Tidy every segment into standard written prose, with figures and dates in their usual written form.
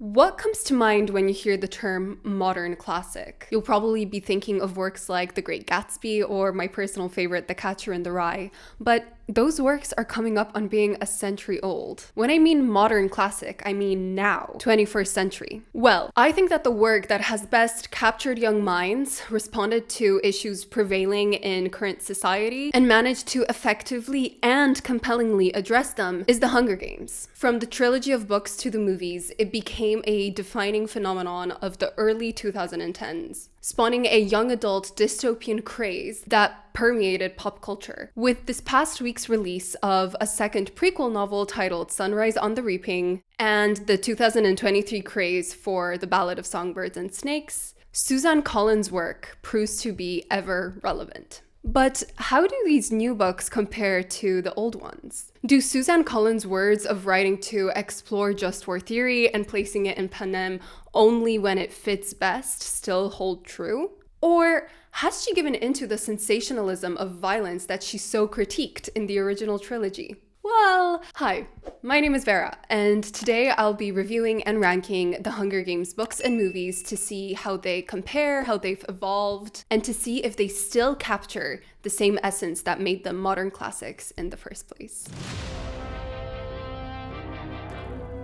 What comes to mind when you hear the term modern classic? You'll probably be thinking of works like The Great Gatsby or my personal favorite, The Catcher in the Rye, but those works are coming up on being a century old. When I mean modern classic, I mean now, 21st century. Well, I think that the work that has best captured young minds, responded to issues prevailing in current society, and managed to effectively and compellingly address them is The Hunger Games. From the trilogy of books to the movies, it became a defining phenomenon of the early 2010s, spawning a young adult dystopian craze that permeated pop culture. With this past week's release of a second prequel novel titled Sunrise on the Reaping and the 2023 craze for the Ballad of Songbirds and Snakes, Suzanne Collins' work proves to be ever relevant. But how do these new books compare to the old ones? Do Suzanne Collins' words of writing to explore just war theory and placing it in panem only when it fits best still hold true? Or has she given into the sensationalism of violence that she so critiqued in the original trilogy? Well, hi, my name is Vera, and today I'll be reviewing and ranking the Hunger Games books and movies to see how they compare, how they've evolved, and to see if they still capture the same essence that made them modern classics in the first place.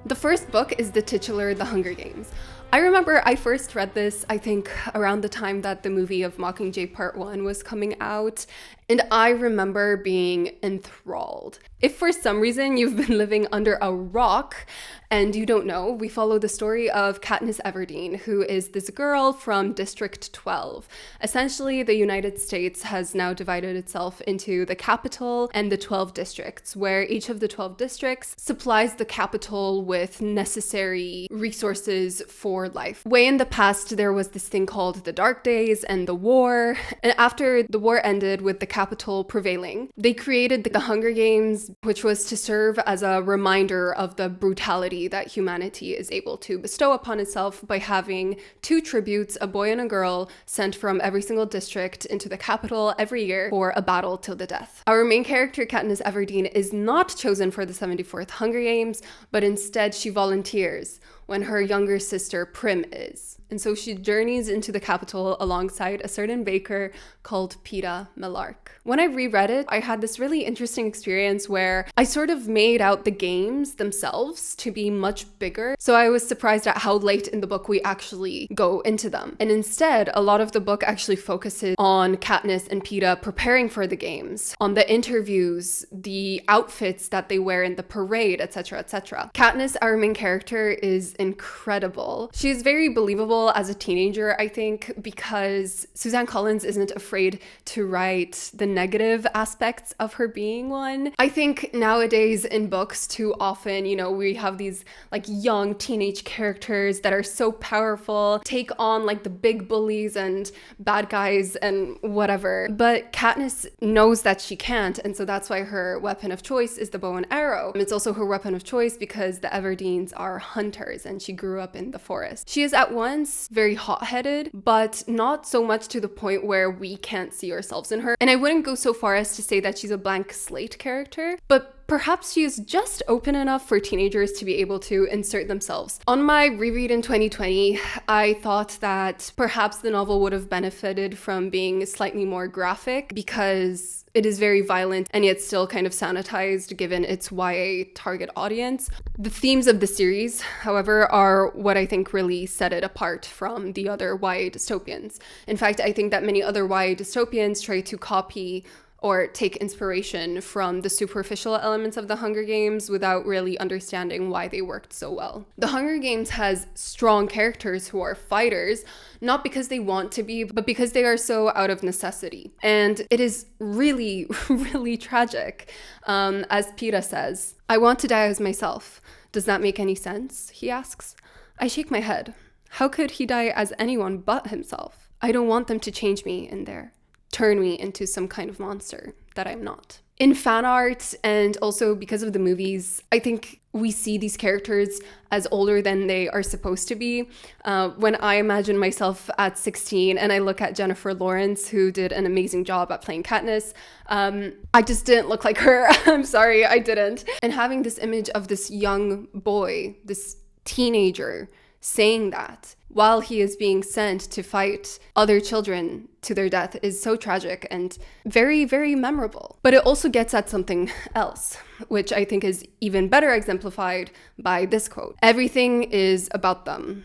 The first book is the titular The Hunger Games. I remember I first read this, I think, around the time that the movie of Mockingjay Part 1 was coming out, and I remember being enthralled. If for some reason you've been living under a rock and you don't know, we follow the story of Katniss Everdeen, who is this girl from District 12. Essentially, the United States has now divided itself into the capital and the 12 districts, where each of the 12 districts supplies the capital with necessary resources for life. Way in the past, there was this thing called the Dark Days and the war. And after the war ended with the capital prevailing, they created the Hunger Games, which was to serve as a reminder of the brutality that humanity is able to bestow upon itself by having two tributes, a boy and a girl, sent from every single district into the capital every year for a battle till the death. Our main character, Katniss Everdeen, is not chosen for the 74th Hunger Games, but instead she volunteers when her younger sister Prim is. And so she journeys into the capital alongside a certain baker called Peeta Mellark. When I reread it, I had this really interesting experience where I sort of made out the games themselves to be much bigger. So I was surprised at how late in the book we actually go into them. And instead, a lot of the book actually focuses on Katniss and Peeta preparing for the games, on the interviews, the outfits that they wear in the parade, etc., etc. Katniss, our main character, is incredible. She is very believable as a teenager, I think, because Suzanne Collins isn't afraid to write the negative aspects of her being one. I think nowadays in books, too often, we have these like young teenage characters that are so powerful, take on like the big bullies and bad guys and whatever. But Katniss knows that she can't, and so that's why her weapon of choice is the bow and arrow. It's also her weapon of choice because the Everdeens are hunters and she grew up in the forest. She is at once very hot-headed, but not so much to the point where we can't see ourselves in her. And I wouldn't go so far as to say that she's a blank slate character, but perhaps she is just open enough for teenagers to be able to insert themselves. On my reread in 2020, I thought that perhaps the novel would have benefited from being slightly more graphic because it is very violent and yet still kind of sanitized given its YA target audience. The themes of the series, however, are what I think really set it apart from the other YA dystopians. In fact, I think that many other YA dystopians try to copy or take inspiration from the superficial elements of the Hunger Games without really understanding why they worked so well. The Hunger Games has strong characters who are fighters, not because they want to be, but because they are so out of necessity. And it is really, really tragic. As Peeta says, "I want to die as myself. Does that make any sense?" he asks. I shake my head. How could he die as anyone but himself? I don't want them to change me in there. Turn me into some kind of monster that I'm not. In fan art and also because of the movies, I think we see these characters as older than they are supposed to be. When I imagine myself at 16 and I look at Jennifer Lawrence, who did an amazing job at playing Katniss, I just didn't look like her. I'm sorry, I didn't. And having this image of this young boy, this teenager, saying that while he is being sent to fight other children to their death is so tragic and very, very memorable. But it also gets at something else, which I think is even better exemplified by this quote. Everything is about them,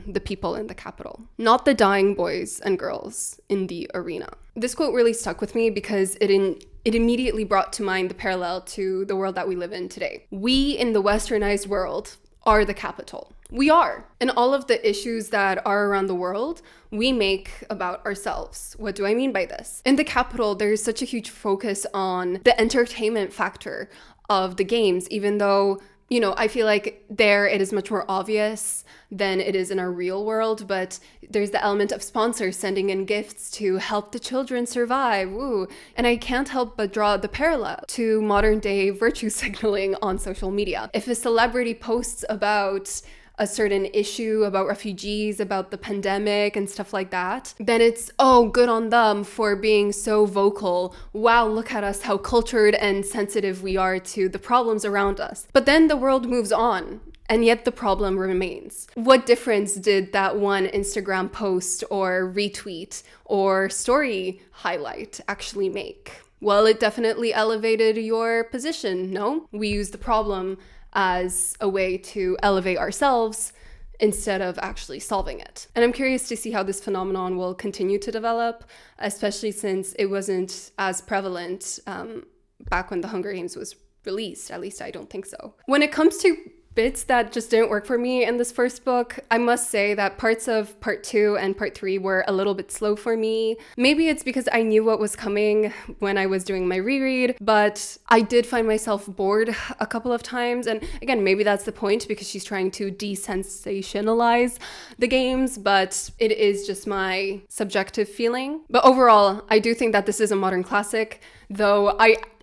the people in the capital, not the dying boys and girls in the arena. This quote really stuck with me because it immediately brought to mind the parallel to the world that we live in today. We in the westernized world are the capital. We are. And all of the issues that are around the world, we make about ourselves. What do I mean by this? In the capital, there's such a huge focus on the entertainment factor of the games, even though, you know, I feel like there it is much more obvious than it is in our real world, but there's the element of sponsors sending in gifts to help the children survive. Woo. And I can't help but draw the parallel to modern day virtue signaling on social media. If a celebrity posts about a certain issue, about refugees, about the pandemic and stuff like that, then it's, oh, good on them for being so vocal. Wow, look at us, how cultured and sensitive we are to the problems around us. But then the world moves on, and yet the problem remains. What difference did that one Instagram post or retweet or story highlight actually make? Well, it definitely elevated your position, no? We use the problem as a way to elevate ourselves instead of actually solving it. And I'm curious to see how this phenomenon will continue to develop, especially since it wasn't as prevalent back when the Hunger Games was released. At least I don't think so. When it comes to bits that just didn't work for me in this first book, I must say that parts of part 2 and part 3 were a little bit slow for me. Maybe it's because I knew what was coming when I was doing my reread, but I did find myself bored a couple of times. And again, maybe that's the point because she's trying to desensationalize the games, but it is just my subjective feeling. But overall, I do think that this is a modern classic, though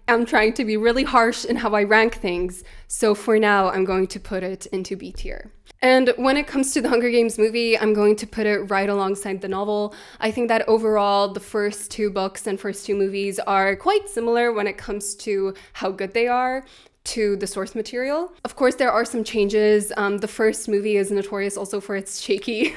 I'm trying to be really harsh in how I rank things, so for now I'm going to put it into B tier. And when it comes to the Hunger Games movie, I'm going to put it right alongside the novel. I think that overall the first 2 books and first 2 movies are quite similar when it comes to how good they are to the source material. Of course, there are some changes. The first movie is notorious also for its shaky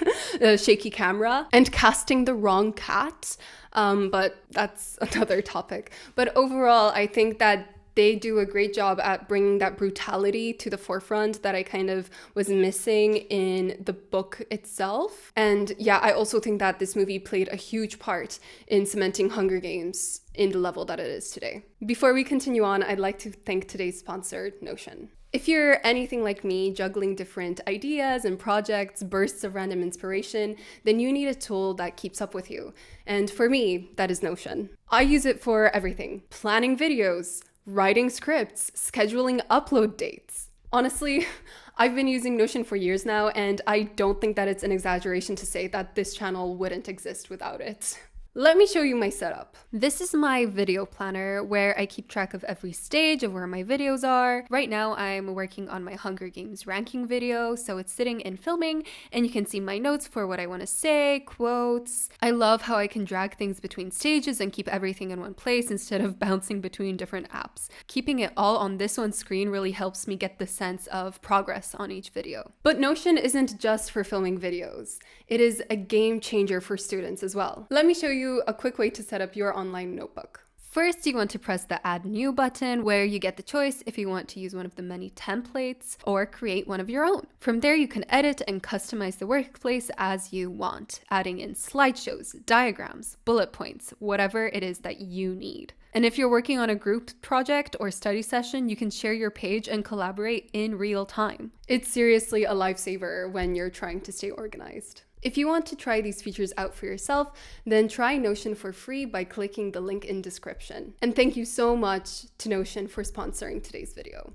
camera and casting the wrong cat. But that's another topic. But overall, I think that they do a great job at bringing that brutality to the forefront that I kind of was missing in the book itself. And yeah, I also think that this movie played a huge part in cementing Hunger Games in the level that it is today. Before we continue on, I'd like to thank today's sponsor, Notion. If you're anything like me, juggling different ideas and projects, bursts of random inspiration, then you need a tool that keeps up with you. And for me, that is Notion. I use it for everything: planning videos, writing scripts, scheduling upload dates. Honestly, I've been using Notion for years now, and I don't think that it's an exaggeration to say that this channel wouldn't exist without it. Let me show you my setup. This is my video planner where I keep track of every stage of where my videos are. Right now I'm working on my Hunger Games ranking video, so it's sitting in filming and you can see my notes for what I want to say, quotes. I love how I can drag things between stages and keep everything in one place instead of bouncing between different apps. Keeping it all on this one screen really helps me get the sense of progress on each video. But Notion isn't just for filming videos. It is a game changer for students as well. Let me show you a quick way to set up your online notebook. First, you want to press the Add New button, where you get the choice if you want to use one of the many templates or create one of your own. From there, you can edit and customize the workplace as you want, adding in slideshows, diagrams, bullet points, whatever it is that you need. And if you're working on a group project or study session, you can share your page and collaborate in real time. It's seriously a lifesaver when you're trying to stay organized. If you want to try these features out for yourself, then try Notion for free by clicking the link in description. And thank you so much to Notion for sponsoring today's video.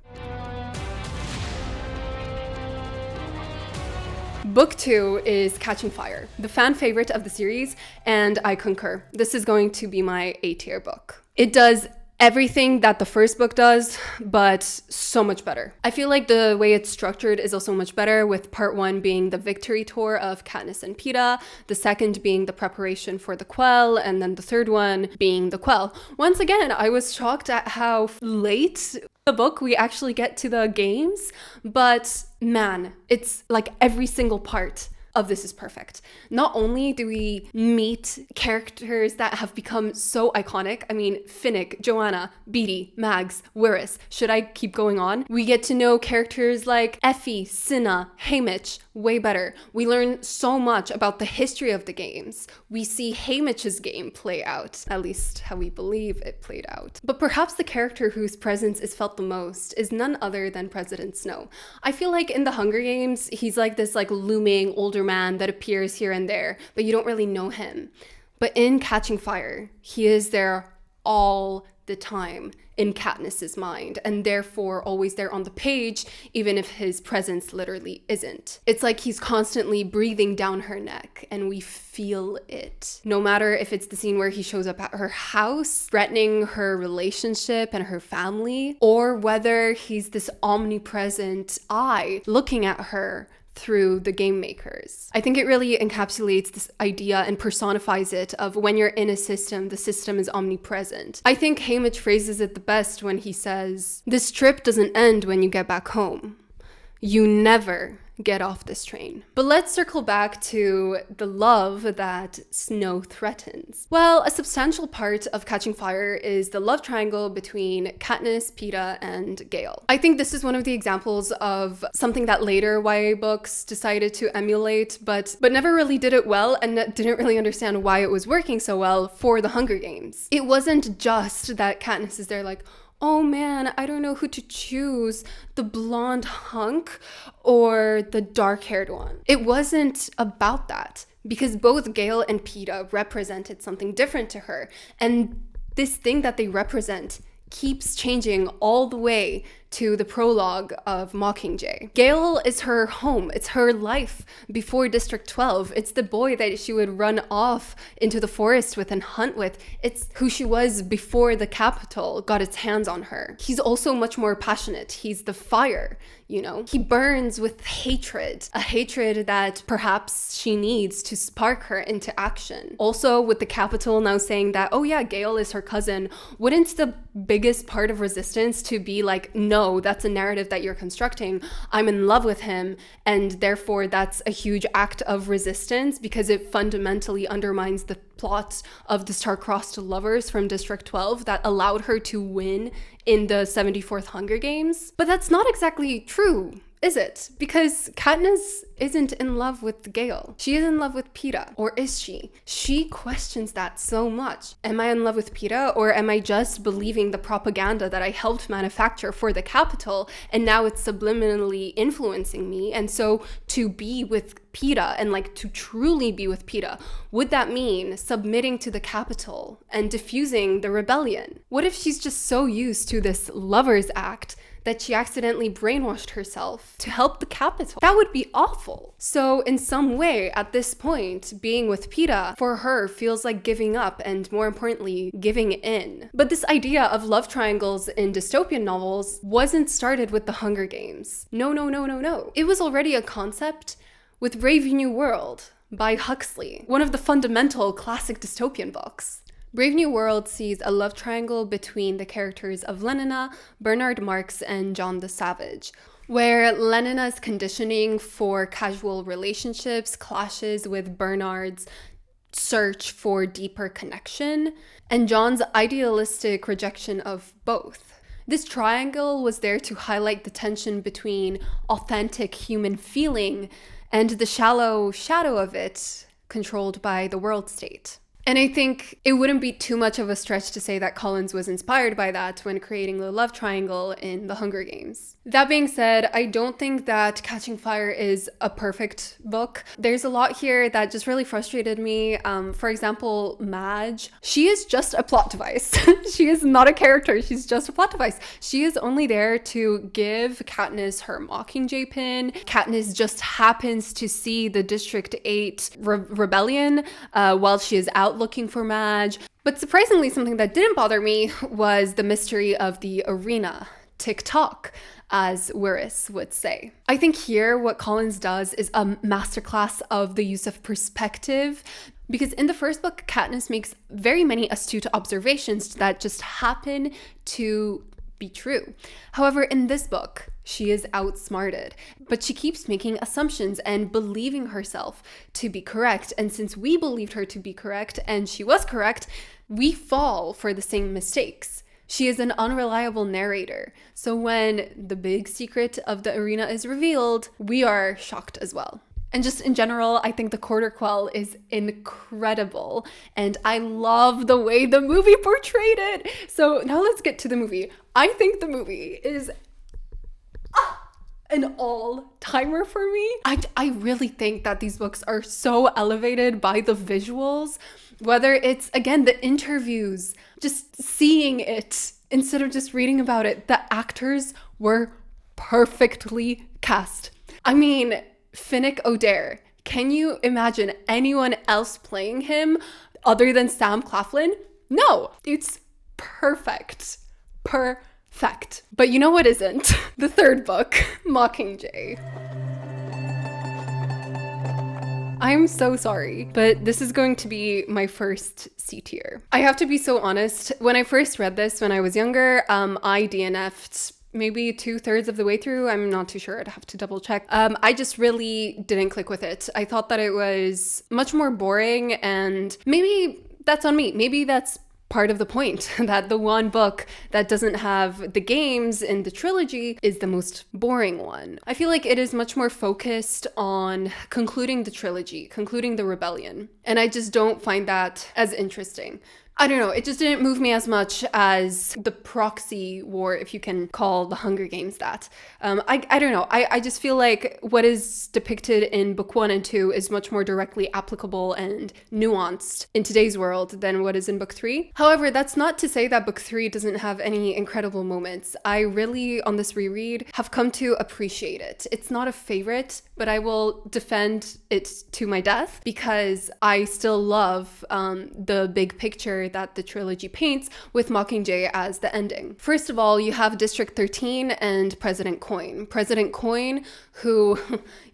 Book 2 is Catching Fire, the fan favorite of the series, and I concur. This is going to be my A tier book. It does everything that the first book does, but so much better. I feel like the way it's structured is also much better, with part 1 being the victory tour of Katniss and Peeta, the second being the preparation for the quell, and then the third one being the quell. Once again, I was shocked at how late the book we actually get to the games, but man, it's like every single part of this is perfect. Not only do we meet characters that have become so iconic, I mean, Finnick, Joanna, Beetee, Mags, Wirris, should I keep going on? We get to know characters like Effie, Cinna, Haymitch, way better. We learn so much about the history of the games. We see Haymitch's game play out, at least how we believe it played out. But perhaps the character whose presence is felt the most is none other than President Snow. I feel like in the Hunger Games, he's like this looming older man that appears here and there, but you don't really know him. But in Catching Fire, he is there all the time in Katniss's mind, and therefore always there on the page, even if his presence literally isn't. It's like he's constantly breathing down her neck, and we feel it. No matter if it's the scene where he shows up at her house, threatening her relationship and her family, or whether he's this omnipresent eye looking at her through the game makers. I think it really encapsulates this idea and personifies it of when you're in a system, the system is omnipresent. I think Haymitch phrases it the best when he says, "This trip doesn't end when you get back home. You never get off this train." But let's circle back to the love that Snow threatens. Well, a substantial part of Catching Fire is the love triangle between Katniss, Peeta, and Gale. I think this is one of the examples of something that later YA books decided to emulate, but never really did it well, and didn't really understand why it was working so well for the Hunger Games. It wasn't just that Katniss is there like, "Oh man, I don't know who to choose, the blonde hunk or the dark-haired one." It wasn't about that, because both Gale and Peeta represented something different to her. And this thing that they represent keeps changing all the way to the prologue of Mockingjay. Gale is her home. It's her life before District 12. It's the boy that she would run off into the forest with and hunt with. It's who she was before the Capitol got its hands on her. He's also much more passionate. He's the fire, you know? He burns with hatred, a hatred that perhaps she needs to spark her into action. Also, with the Capitol now saying that, oh yeah, Gale is her cousin, wouldn't the biggest part of resistance to be like, no, that's a narrative that you're constructing. I'm in love with him, and therefore that's a huge act of resistance because it fundamentally undermines the plot of the star-crossed lovers from District 12 that allowed her to win in the 74th Hunger Games. But that's not exactly true, is it? Because Katniss isn't in love with Gale. She is in love with Peeta. Or is she? She questions that so much. Am I in love with Peeta, or am I just believing the propaganda that I helped manufacture for the Capitol, and now it's subliminally influencing me? And so to be with Peeta, and to truly be with Peeta, would that mean submitting to the Capitol and diffusing the rebellion? What if she's just so used to this lover's act that she accidentally brainwashed herself to help the Capitol? That would be awful. So in some way, at this point, being with Peeta for her feels like giving up, and more importantly, giving in. But this idea of love triangles in dystopian novels wasn't started with the Hunger Games. No. It was already a concept with Brave New World by Huxley, one of the fundamental classic dystopian books. Brave New World sees a love triangle between the characters of Lenina, Bernard Marx, and John the Savage, where Lenina's conditioning for casual relationships clashes with Bernard's search for deeper connection, and John's idealistic rejection of both. This triangle was there to highlight the tension between authentic human feeling and the shallow shadow of it, controlled by the world state. And I think it wouldn't be too much of a stretch to say that Collins was inspired by that when creating the love triangle in The Hunger Games. That being said, I don't think that Catching Fire is a perfect book. There's a lot here that just really frustrated me. For example, Madge, she is just a plot device. She is not a character, she's just a plot device. She is only there to give Katniss her Mockingjay pin. Katniss just happens to see the District 8 rebellion while she is out looking for Madge. But surprisingly, something that didn't bother me was the mystery of the arena. Tick-tock, as Wirris would say. I think here what Collins does is a masterclass of the use of perspective, because in the first book, Katniss makes very many astute observations that just happen to be true. However, in this book, she is outsmarted, but she keeps making assumptions and believing herself to be correct. And since we believed her to be correct and she was correct, we fall for the same mistakes. She is an unreliable narrator. So when the big secret of the arena is revealed, we are shocked as well. And just in general, I think the quarter quell is incredible. And I love the way the movie portrayed it. So now let's get to the movie. I think the movie is an all-timer for me. I really think that these books are so elevated by the visuals, whether it's, again, the interviews, just seeing it instead of just reading about it. The actors were perfectly cast. I mean, Finnick Odair, can you imagine anyone else playing him other than Sam Claflin? No, it's perfect. Perfect. But you know what isn't? The third book, Mockingjay. I'm so sorry, but this is going to be my first C tier. I have to be so honest. When I first read this when I was younger, I DNF'd maybe 2/3 of the way through. I'm not too sure. I'd have to double check. I just really didn't click with it. I thought that it was much more boring, and maybe that's on me. Maybe that's part of the point, that the one book that doesn't have the games in the trilogy is the most boring one. I feel like it is much more focused on concluding the trilogy, concluding the rebellion. And I just don't find that as interesting. I don't know, it just didn't move me as much as the proxy war, if you can call the Hunger Games that. I don't know, I just feel like what is depicted in book 1 and 2 is much more directly applicable and nuanced in today's world than what is in book 3. However, that's not to say that book 3 doesn't have any incredible moments. I really, on this reread, have come to appreciate it. It's not a favorite, but I will defend it to my death because I still love the big picture that the trilogy paints with Mockingjay as the ending. First of all, you have District 13 and President Coin. President Coin, who,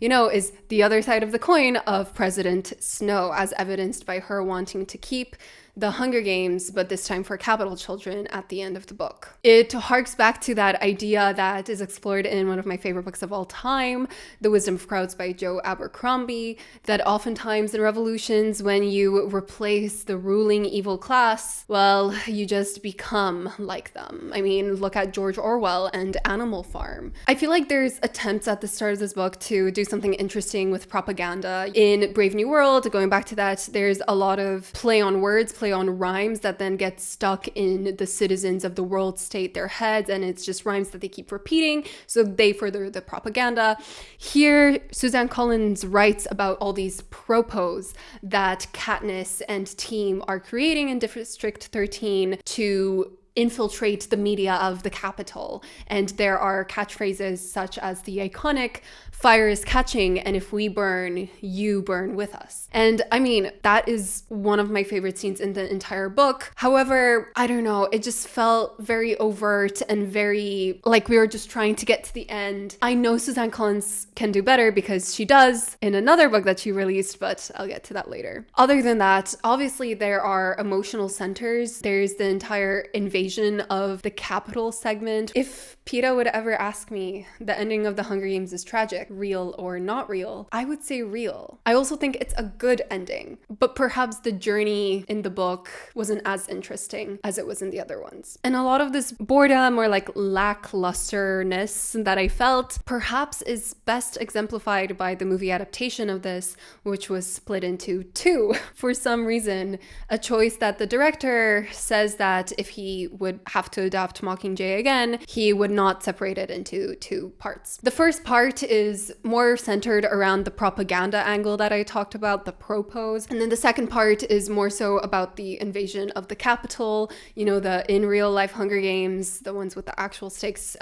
you know, is the other side of the coin of President Snow, as evidenced by her wanting to keep the Hunger Games, but this time for capital children at the end of the book. It harks back to that idea that is explored in one of my favorite books of all time, The Wisdom of Crowds by Joe Abercrombie, that oftentimes in revolutions, when you replace the ruling evil class, well, you just become like them. I mean, look at George Orwell and Animal Farm. I feel like there's attempts at the start of this book to do something interesting with propaganda. In Brave New World, going back to that, there's a lot of play on words, play on rhymes that then get stuck in the citizens of the world state, their heads, and it's just rhymes that they keep repeating, so they further the propaganda. Here, Suzanne Collins writes about all these propos that Katniss and team are creating in District 13 to infiltrate the media of the capital. And there are catchphrases such as the iconic "fire is catching, and if we burn, you burn with us." And I mean, that is one of my favorite scenes in the entire book. However, I don't know, it just felt very overt and very like we were just trying to get to the end. I know Suzanne Collins can do better because she does in another book that she released, but I'll get to that later. Other than that, obviously there are emotional centers. There's the entire invasion of the capital segment. If Peeta would ever ask me, the ending of the Hunger Games is tragic, real or not real, I would say real. I also think it's a good ending, but perhaps the journey in the book wasn't as interesting as it was in the other ones. And a lot of this boredom or like lacklusterness that I felt perhaps is best exemplified by the movie adaptation of this, which was split into two for some reason, a choice that the director says that if he would have to adapt Mockingjay again, he would not separate it into two parts. The first part is more centered around the propaganda angle that I talked about, the propos. And then the second part is more so about the invasion of the Capitol, you know, the in real life Hunger Games, the ones with the actual stakes,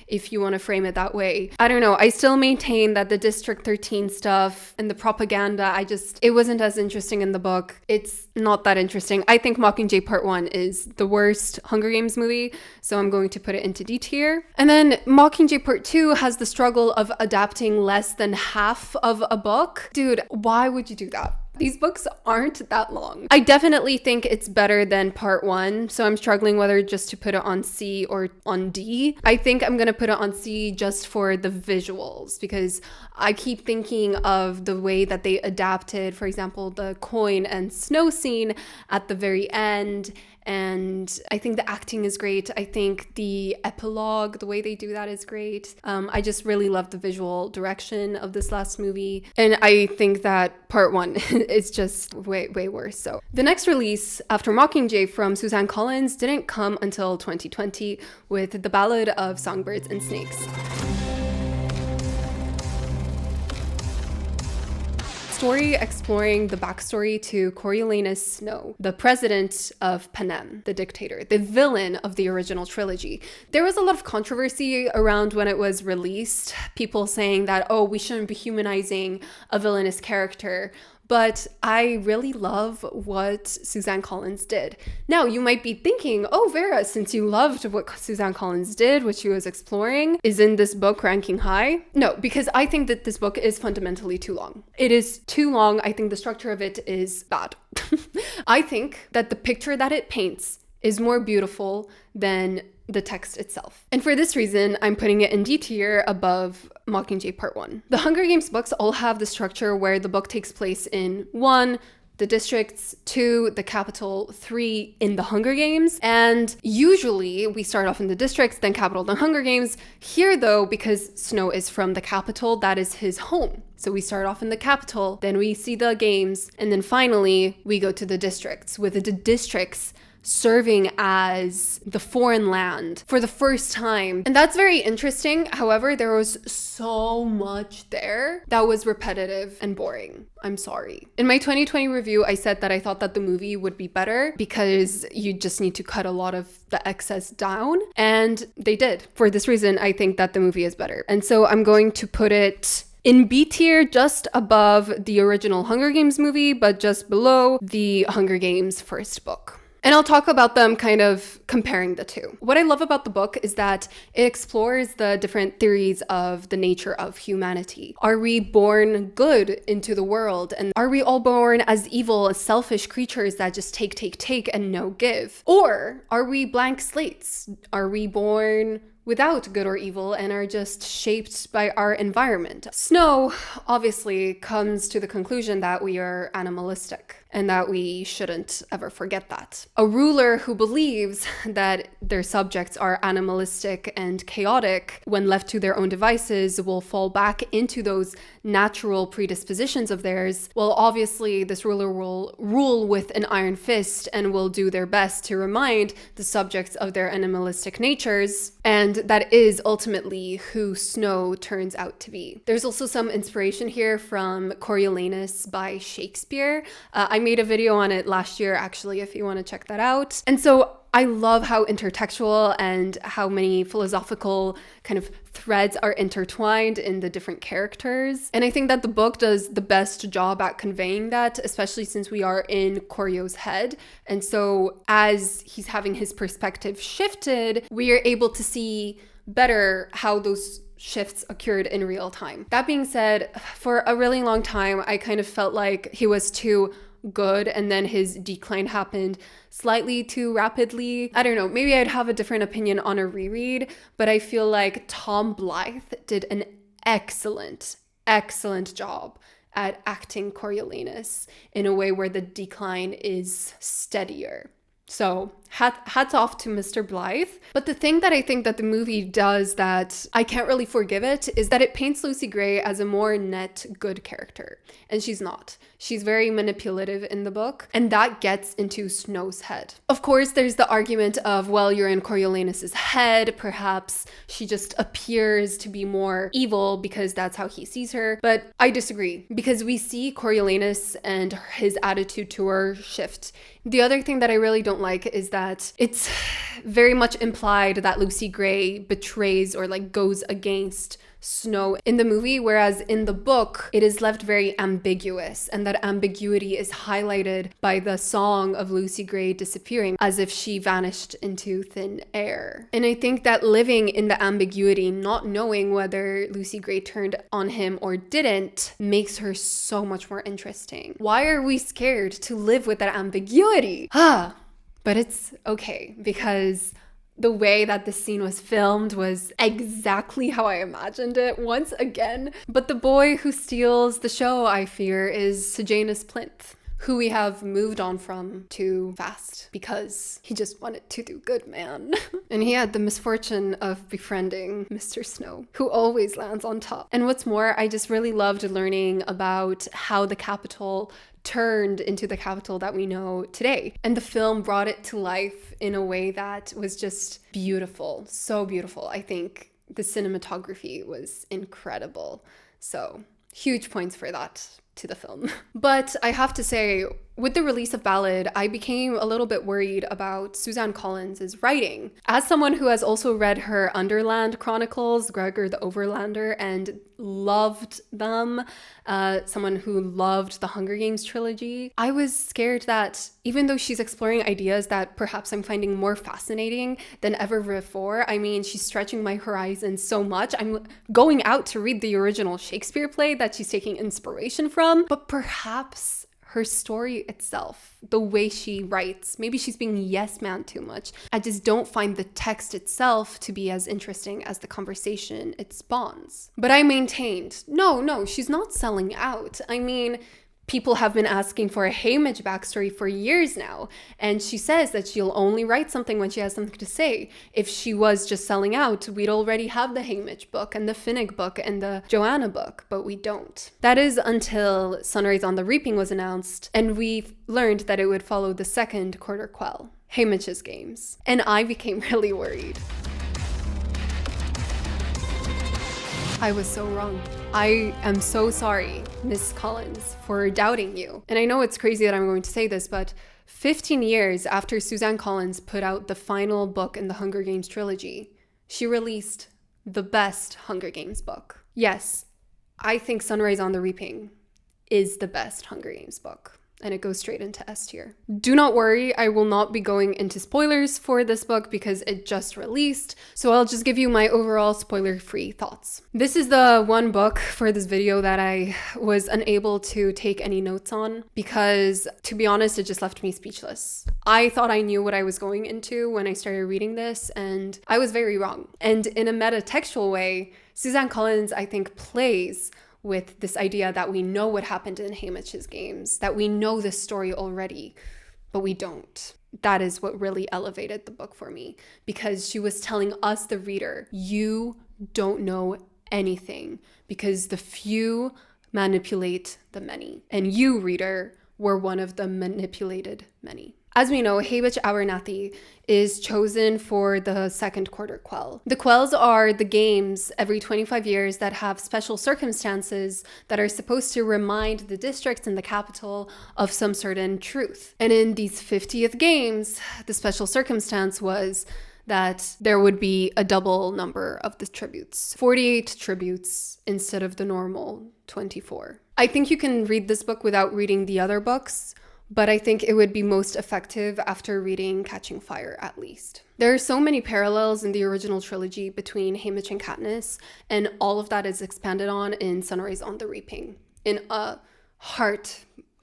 if you want to frame it that way. I don't know. I still maintain that the District 13 stuff and the propaganda, it wasn't as interesting in the book. It's not that interesting. I think Mockingjay Part 1 is the worst Hunger Games movie, so I'm going to put it into D tier. And then Mockingjay Part 2 has the struggle of adapting less than half of a book. Dude, why would you do that? These books aren't that long. I definitely think it's better than part 1, so I'm struggling whether just to put it on C or on D. I think I'm gonna put it on C just for the visuals, because I keep thinking of the way that they adapted, for example, the coin and snow scene at the very end. And I think the acting is great. I think the epilogue, the way they do that is great. I just really love the visual direction of this last movie. And I think that part 1 is just way worse. So the next release after Mockingjay from Suzanne Collins didn't come until 2020 with The Ballad of Songbirds and Snakes. Story exploring the backstory to Coriolanus Snow, the president of Panem, the dictator, the villain of the original trilogy. There was a lot of controversy around when it was released, people saying that, oh, we shouldn't be humanizing a villainous character. But I really love what Suzanne Collins did. Now, you might be thinking, oh, Vera, since you loved what Suzanne Collins did, what she was exploring, isn't this book ranking high? No, because I think that this book is fundamentally too long. It is too long. I think the structure of it is bad. I think that the picture that it paints is more beautiful than the text itself. And for this reason, I'm putting it in D tier above Mockingjay Part 1. The Hunger Games books all have the structure where the book takes place in 1, the districts, 2, the capital, 3, in the Hunger Games. And usually we start off in the districts, then capital, then Hunger Games. Here though, because Snow is from the capital, that is his home. So we start off in the capital, then we see the games, and then finally we go to the districts, with the districts serving as the foreign land for the first time. And that's very interesting. However, there was so much there that was repetitive and boring. I'm sorry. In my 2020 review, I said that I thought that the movie would be better because you just need to cut a lot of the excess down. And they did. For this reason, I think that the movie is better. And so I'm going to put it in B tier, just above the original Hunger Games movie, but just below the Hunger Games first book. And I'll talk about them kind of comparing the two. What I love about the book is that it explores the different theories of the nature of humanity. Are we born good into the world? And are we all born as evil, selfish creatures that just take and no give? Or are we blank slates? Are we born without good or evil and are just shaped by our environment? Snow obviously comes to the conclusion that we are animalistic and that we shouldn't ever forget that. A ruler who believes that their subjects are animalistic and chaotic when left to their own devices will fall back into those natural predispositions of theirs. Well, obviously this ruler will rule with an iron fist and will do their best to remind the subjects of their animalistic natures. And that is ultimately who Snow turns out to be. There's also some inspiration here from Coriolanus by Shakespeare. I made a video on it last year, actually, if you want to check that out. And so I love how intertextual and how many philosophical kind of threads are intertwined in the different characters. And I think that the book does the best job at conveying that, especially since we are in Corio's head. And so as he's having his perspective shifted, we are able to see better how those shifts occurred in real time. That being said, for a really long time, I kind of felt like he was too good and then his decline happened slightly too rapidly. I don't know, maybe I'd have a different opinion on a reread, but I feel like Tom Blyth did an excellent job at acting Coriolanus in a way where the decline is steadier. So hats off to Mr. Blyth. But the thing that I think that the movie does that I can't really forgive it is that it paints Lucy Gray as a more net good character. And she's not. She's very manipulative in the book, and that gets into Snow's head. Of course, there's the argument of, well, you're in Coriolanus's head. Perhaps she just appears to be more evil because that's how he sees her. But I disagree, because we see Coriolanus and his attitude to her shift. The other thing that I really don't like is that it's very much implied that Lucy Gray betrays or like goes against Snow in the movie, whereas in the book it is left very ambiguous, and that ambiguity is highlighted by the song of Lucy Gray disappearing as if she vanished into thin air. And I think that living in the ambiguity, not knowing whether Lucy Gray turned on him or didn't, makes her so much more interesting. Why are we scared to live with that ambiguity? But it's okay, because the way that the scene was filmed was exactly how I imagined it once again. But the boy who steals the show, I fear, is Sejanus Plinth, who we have moved on from too fast because he just wanted to do good, man. And he had the misfortune of befriending Mr. Snow, who always lands on top. And what's more, I just really loved learning about how the capital turned into the capital that we know today. And the film brought it to life in a way that was just beautiful. So beautiful. I think the cinematography was incredible. So huge points for that to the film. But I have to say, with the release of Ballad, I became a little bit worried about Suzanne Collins's writing. As someone who has also read her Underland Chronicles, Gregor the Overlander, and loved them, someone who loved the Hunger Games trilogy, I was scared that even though she's exploring ideas that perhaps I'm finding more fascinating than ever before, I mean, she's stretching my horizon so much. I'm going out to read the original Shakespeare play that she's taking inspiration from, but perhaps her story itself, the way she writes, maybe she's being yes man too much. I just don't find the text itself to be as interesting as the conversation it spawns. But I maintained, no, she's not selling out. I mean, people have been asking for a Haymitch backstory for years now, and she says that she'll only write something when she has something to say. If she was just selling out, we'd already have the Haymitch book and the Finnick book and the Joanna book, but we don't. That is until Sunrise on the Reaping was announced, and we learned that it would follow the second quarter quell, Haymitch's Games, and I became really worried. I was so wrong. I am so sorry, Miss Collins, for doubting you. And I know it's crazy that I'm going to say this, but 15 years after Suzanne Collins put out the final book in the Hunger Games trilogy, she released the best Hunger Games book. Yes, I think Sunrise on the Reaping is the best Hunger Games book. And it goes straight into S tier. Do not worry, I will not be going into spoilers for this book because it just released, so I'll just give you my overall spoiler-free thoughts. This is the one book for this video that I was unable to take any notes on because, to be honest, it just left me speechless. I thought I knew what I was going into when I started reading this, and I was very wrong. And in a meta-textual way, Suzanne Collins, I think, plays with this idea that we know what happened in Haymitch's Games, that we know this story already, but we don't. That is what really elevated the book for me, because she was telling us, the reader, you don't know anything because the few manipulate the many. And you, reader, were one of the manipulated many. As we know, Haymitch Abernathy is chosen for the second quarter quell. The quells are the games every 25 years that have special circumstances that are supposed to remind the districts in the capital of some certain truth. And in these 50th games, the special circumstance was that there would be a double number of the tributes, 48 tributes instead of the normal 24. I think you can read this book without reading the other books, but I think it would be most effective after reading Catching Fire, at least. There are so many parallels in the original trilogy between Haymitch and Katniss, and all of that is expanded on in Sunrise on the Reaping in a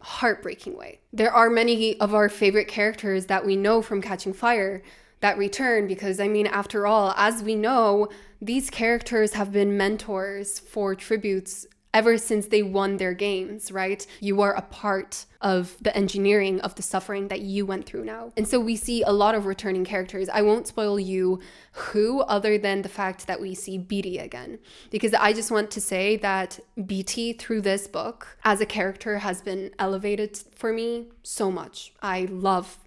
heartbreaking way. There are many of our favorite characters that we know from Catching Fire that return because, I mean, after all, as we know, these characters have been mentors for tributes ever since they won their games, right? You are a part of the engineering of the suffering that you went through now. And so we see a lot of returning characters. I won't spoil you who, other than the fact that we see Beatty again, because I just want to say that Beatty through this book as a character has been elevated for me so much. I love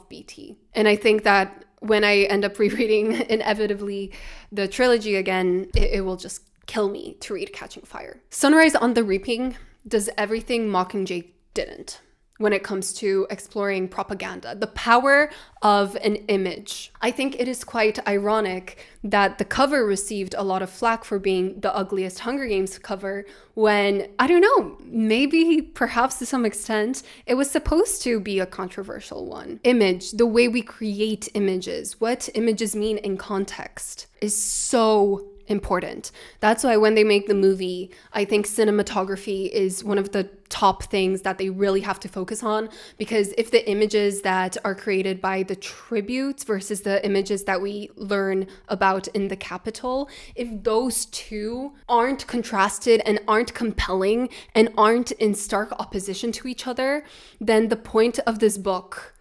Beatty. And I think that when I end up rereading inevitably the trilogy again, it will just kill me to read Catching Fire. Sunrise on the Reaping does everything Mockingjay didn't when it comes to exploring propaganda, the power of an image. I think it is quite ironic that the cover received a lot of flack for being the ugliest Hunger Games cover when, I don't know, maybe perhaps to some extent, it was supposed to be a controversial one. Image, the way we create images, what images mean in context is so important. That's why when they make the movie, I think cinematography is one of the top things that they really have to focus on, because if the images that are created by the tributes versus the images that we learn about in the Capitol, if those two aren't contrasted and aren't compelling and aren't in stark opposition to each other, then the point of this book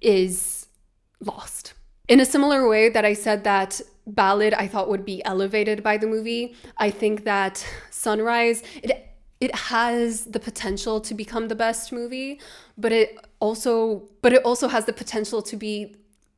is lost. In a similar way that I said that Ballad I thought would be elevated by the movie, I think that Sunrise, it has the potential to become the best movie, but it also has the potential to be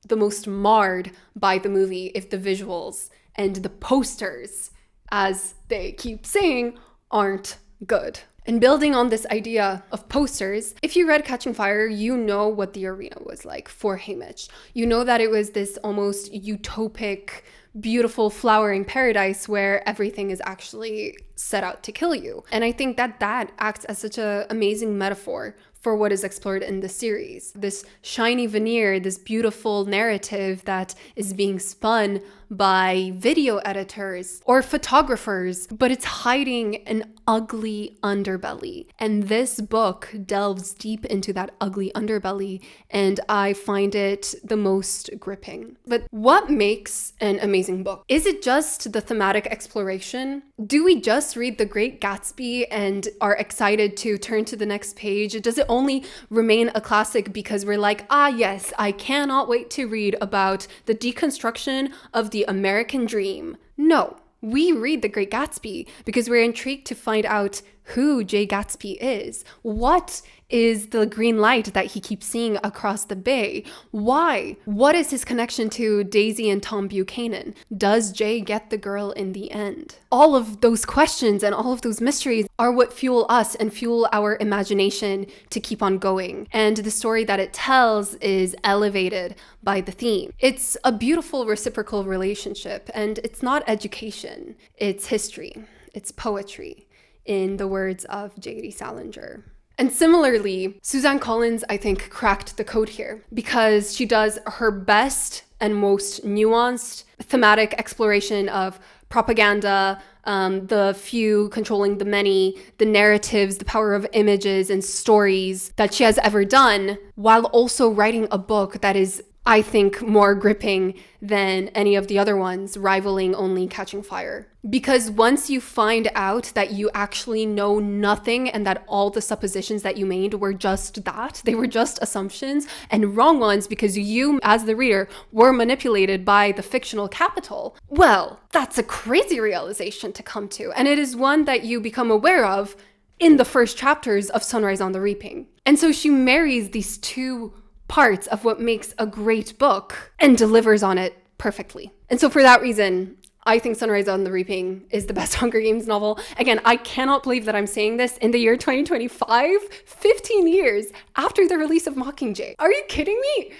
the most marred by the movie if the visuals and the posters, as they keep saying, aren't good. And building on this idea of posters, if you read Catching Fire, you know what the arena was like for Haymitch. You know that it was this almost utopic, beautiful flowering paradise where everything is actually set out to kill you. And I think that acts as such an amazing metaphor for what is explored in the series. This shiny veneer, this beautiful narrative that is being spun by video editors or photographers, but it's hiding an ugly underbelly. And this book delves deep into that ugly underbelly, and I find it the most gripping. But what makes an amazing book? Is it just the thematic exploration? Do we just read The Great Gatsby and are excited to turn to the next page? Does it only remain a classic because we're like, yes, I cannot wait to read about the deconstruction of the American dream? No. We read The Great Gatsby because we're intrigued to find out who Jay Gatsby is. What is the green light that he keeps seeing across the bay? Why? What is his connection to Daisy and Tom Buchanan? Does Jay get the girl in the end? All of those questions and all of those mysteries are what fuel us and fuel our imagination to keep on going. And the story that it tells is elevated by the theme. It's a beautiful reciprocal relationship, and it's not education, it's history, it's poetry, in the words of J.D. Salinger. And similarly, Suzanne Collins, I think, cracked the code here because she does her best and most nuanced thematic exploration of propaganda, the few controlling the many, the narratives, the power of images and stories that she has ever done, while also writing a book that is, I think, more gripping than any of the other ones, rivaling only Catching Fire. Because once you find out that you actually know nothing and that all the suppositions that you made were just that, they were just assumptions and wrong ones because you, as the reader, were manipulated by the fictional Capitol, well, that's a crazy realization to come to. And it is one that you become aware of in the first chapters of Sunrise on the Reaping. And so she marries these two parts of what makes a great book and delivers on it perfectly. And so for that reason, I think Sunrise on the Reaping is the best Hunger Games novel. Again, I cannot believe that I'm saying this in the year 2025, 15 years after the release of Mockingjay. Are you kidding me?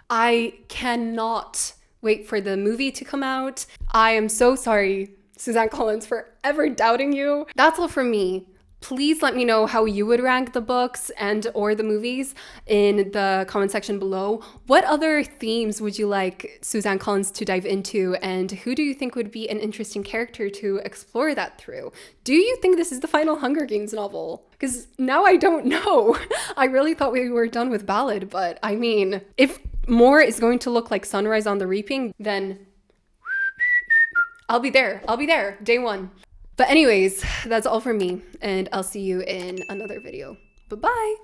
I cannot wait for the movie to come out. I am so sorry, Suzanne Collins, for ever doubting you. That's all from me. Please let me know how you would rank the books and or the movies in the comment section below. What other themes would you like Suzanne Collins to dive into, and who do you think would be an interesting character to explore that through? Do you think this is the final Hunger Games novel? Because now I don't know. I really thought we were done with Ballad, but I mean, if more is going to look like Sunrise on the Reaping, then I'll be there. Day one. But anyways, that's all from me, and I'll see you in another video. Bye-bye.